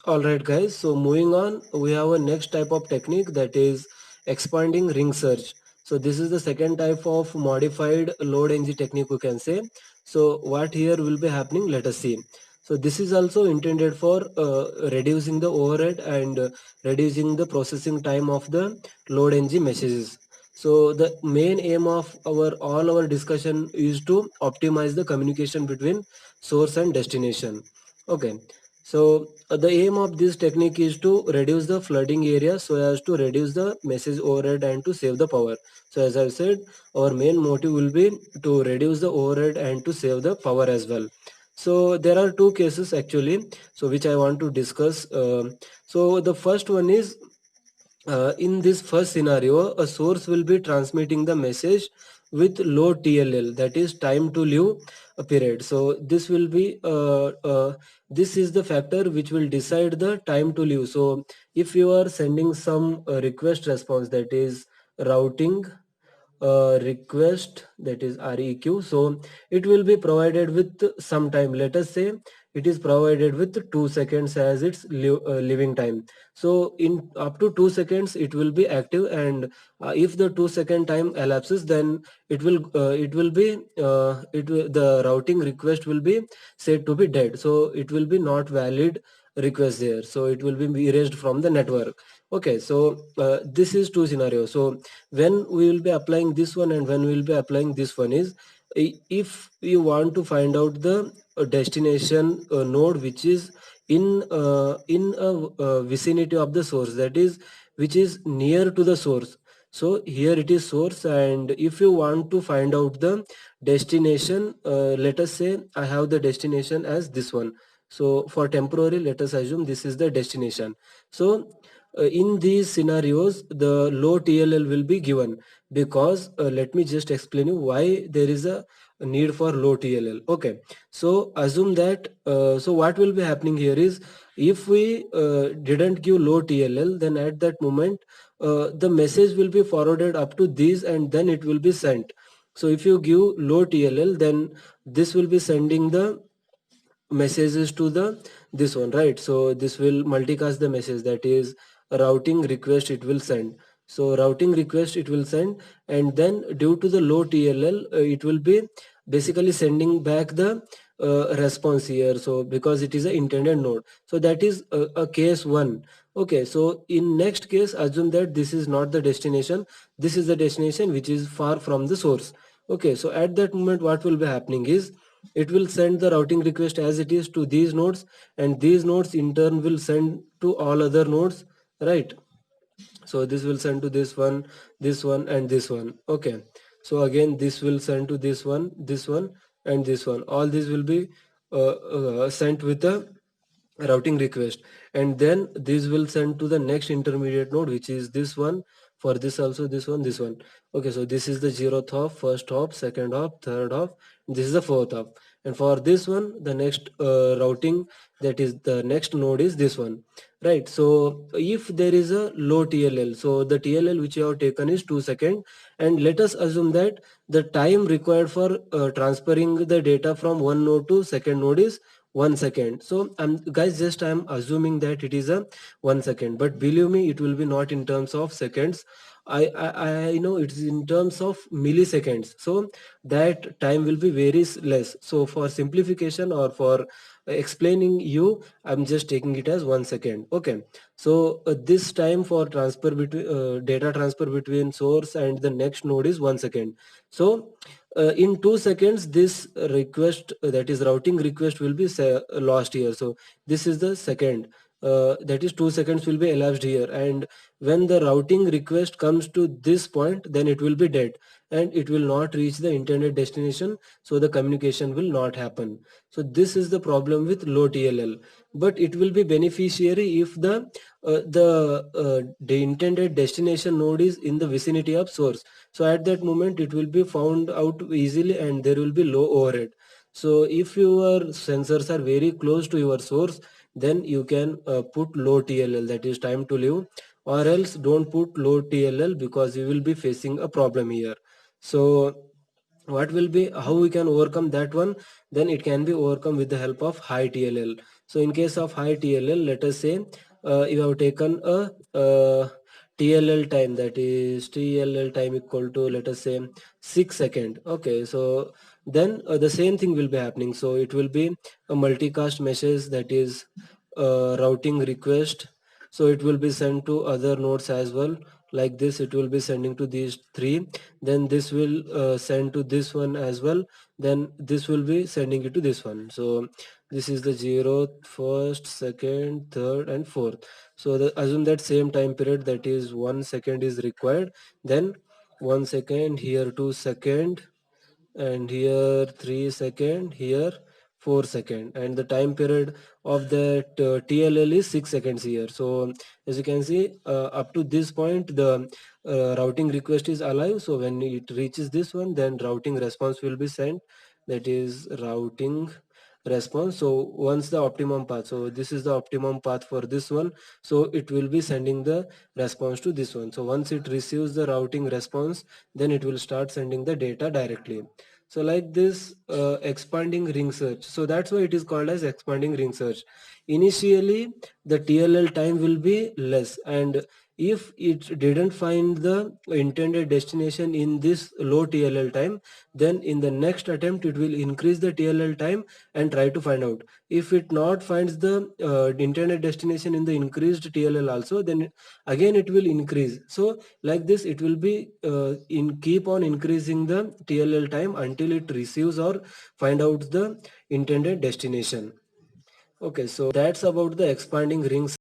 Alright guys, so moving on, we have a next type of technique, that is expanding ring search. So this is the second type of modified load NG technique, we can say. So what here will be happening, let us see. So this is also intended for reducing the overhead and reducing the processing time of the load NG messages. So the main aim of all our discussion is to optimize the communication between source and destination. Okay, so the aim of this technique is to reduce the flooding area so as to reduce the message overhead and to save the power. So as I've said, our main motive will be to reduce the overhead and to save the power as well. So there are two cases actually, so which I want to discuss. So the first one is, in this first scenario, a source will be transmitting the message with low TLL, that is time to live a period. So this is the factor which will decide the time to live. So if you are sending some request response, that is routing request, that is REQ, so it will be provided with some time. Let us say it is provided with 2 seconds as its living time. So in up to 2 seconds it will be active, and if the 2 second time elapses, then the routing request will be said to be dead, so it will be not valid request there, so it will be erased from the network. Okay, so this is two scenarios. So when we will be applying this one and when we will be applying this one is, if you want to find out the destination node which is in a vicinity of the source, that is which is near to the source. So here it is source, and if you want to find out the destination, let us say I have the destination as this one. So for temporary, let us assume this is the destination. So in these scenarios the low TLL will be given, because let me just explain you why there is a need for low TLL. Okay, so assume that so what will be happening here is, if we didn't give low TLL, then at that moment the message will be forwarded up to these and then it will be sent. So if you give low TLL, then this will be sending the messages to the this one, right? So this will multicast the message, that is routing request it will send. So routing request it will send, and then due to the low TLL, it will be basically sending back the response here, so because it is a intended node. So that is a case one. Okay, so in next case, assume that this is not the destination, this is the destination which is far from the source. Okay, so at that moment what will be happening is, it will send the routing request as it is to these nodes, and these nodes in turn will send to all other nodes, right? So this will send to this one and this one. Okay, so again this will send to this one and this one. All these will be sent with a routing request, and then this will send to the next intermediate node, which is this one. For this also, this one. Okay, so this is the zeroth hop, first hop, second hop, third hop, this is the fourth hop. And for this one, the next routing, that is the next node is this one, right? So if there is a low TLL, so the TLL which you have taken is 2 seconds, and let us assume that the time required for transferring the data from one node to second node is 1 second. So guys, just I'm assuming that it is a 1 second, but believe me, it will be not in terms of seconds. I know it's in terms of milliseconds, so that time will be very less. So for simplification or for explaining you, I'm just taking it as 1 second. Okay, so this time for transfer between data transfer between source and the next node is 1 second. So in 2 seconds this request, that is routing request, will be lost here. So this is the second, that is 2 seconds will be elapsed here, and when the routing request comes to this point, then it will be dead and it will not reach the intended destination, so the communication will not happen. So this is the problem with low TLL, but it will be beneficiary if the intended destination node is in the vicinity of source. So at that moment it will be found out easily and there will be low overhead. So if your sensors are very close to your source, then you can put low TLL, that is time to live, or else don't put low TLL, because you will be facing a problem here. So what will be, how we can overcome that one? Then it can be overcome with the help of high TLL. So in case of high TLL, let us say you have taken a TLL time, that is TLL time equal to, let us say, 6 second. Okay, so then the same thing will be happening. So it will be a multicast message, that is routing request. So it will be sent to other nodes as well. Like this, it will be sending to these three. Then this will send to this one as well. Then this will be sending it to this one. So this is the 0th, 1st, 2nd, 3rd, and 4th. So assume that same time period, that is 1 second is required. Then 1 second, here 2 second, and here 3 second, here 4 second, and the time period of that TLL is 6 seconds here. So as you can see, up to this point the routing request is alive. So when it reaches this one, then routing response will be sent, that is routing response. So once the optimum path, so this is the optimum path for this one, so it will be sending the response to this one. So once it receives the routing response, then it will start sending the data directly. So like this expanding ring search, so that's why it is called as expanding ring search. Initially the TLL time will be less, and if it didn't find the intended destination in this low TLL time, then in the next attempt it will increase the TLL time and try to find out. If it not finds the intended destination in the increased TLL also, then again it will increase. So like this it will be keep on increasing the TLL time until it receives or find out the intended destination. Okay, so that's about the expanding rings.